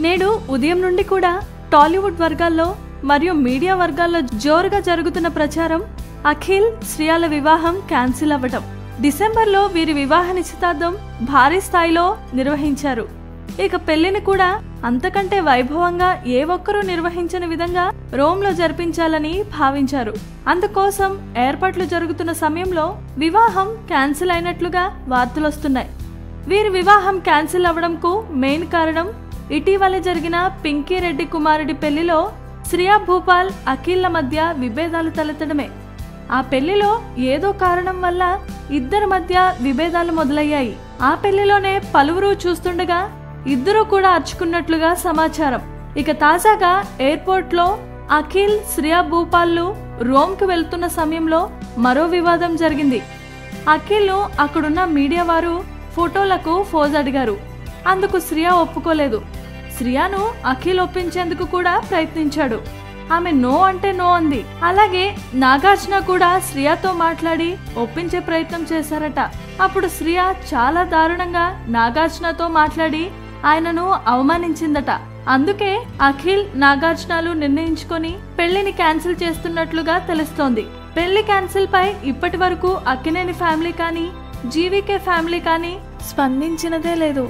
నేడు ఉదయం నుండి కూడా టాలీవుడ్ వర్గాల్లో మరియు మీడియా వర్గాల్లో జోరుగా జరుగుతున్న ప్రచారం అఖిల్ శ్రియల వివాహం క్యాన్సిల్ అవ్వటం. డిసెంబర్లో వీరి వివాహ నిశ్చితార్థం భారీ స్థాయిలో నిర్వహించారు. ఇక పెళ్లిని కూడా అంతకంటే వైభవంగా ఏ ఒక్కరూ నిర్వహించని విధంగా రోమ్లో జరిపించాలని భావించారు. అందుకోసం ఏర్పాట్లు జరుగుతున్న సమయంలో వివాహం క్యాన్సిల్ అయినట్లుగా వార్తలొస్తున్నాయి. వీరి వివాహం క్యాన్సిల్ అవ్వడంకు మెయిన్ కారణం ఇటీవల జరిగిన పింకీ రెడ్డి కుమారుడి పెళ్లిలో శ్రియా భూపాల్ అఖిల్ల మధ్య విభేదాలు తలెత్తడమే. ఆ పెళ్లిలో ఏదో కారణం వల్ల ఇద్దరి మధ్య విభేదాలు మొదలయ్యాయి. ఆ పెళ్లిలోనే పలువురు చూస్తుండగా ఇద్దరు కూడా అర్చుకున్నట్లుగా సమాచారం. ఇక తాజాగా ఎయిర్పోర్ట్ లో అఖిల్ శ్రియా భూపాల్లు రోమ్ కు వెళ్తున్న సమయంలో మరో వివాదం జరిగింది. అఖిల్ అక్కడున్న మీడియా వారు ఫోటోలకు ఫోజ్ అడిగారు. అందుకు శ్రియా ఒప్పుకోలేదు. శ్రియాను అఖిల్ ఒప్పించేందుకు కూడా ప్రయత్నించాడు. ఆమె నో అంటే నో అంది. అలాగే నాగార్జున కూడా శ్రియాతో మాట్లాడి ఒప్పించే ప్రయత్నం చేశారట. అప్పుడు శ్రియా చాలా దారుణంగా నాగార్జునతో మాట్లాడి ఆయనను అవమానించిందట. అందుకే అఖిల్ నాగార్జునలు నిర్ణయించుకొని పెళ్లిని క్యాన్సిల్ చేస్తున్నట్లుగా తెలుస్తోంది. పెళ్లి క్యాన్సిల్ పై ఇప్పటి వరకు అక్కినేని ఫ్యామిలీ కానీ జీవీకే ఫ్యామిలీ కానీ స్పందించినదే లేదు.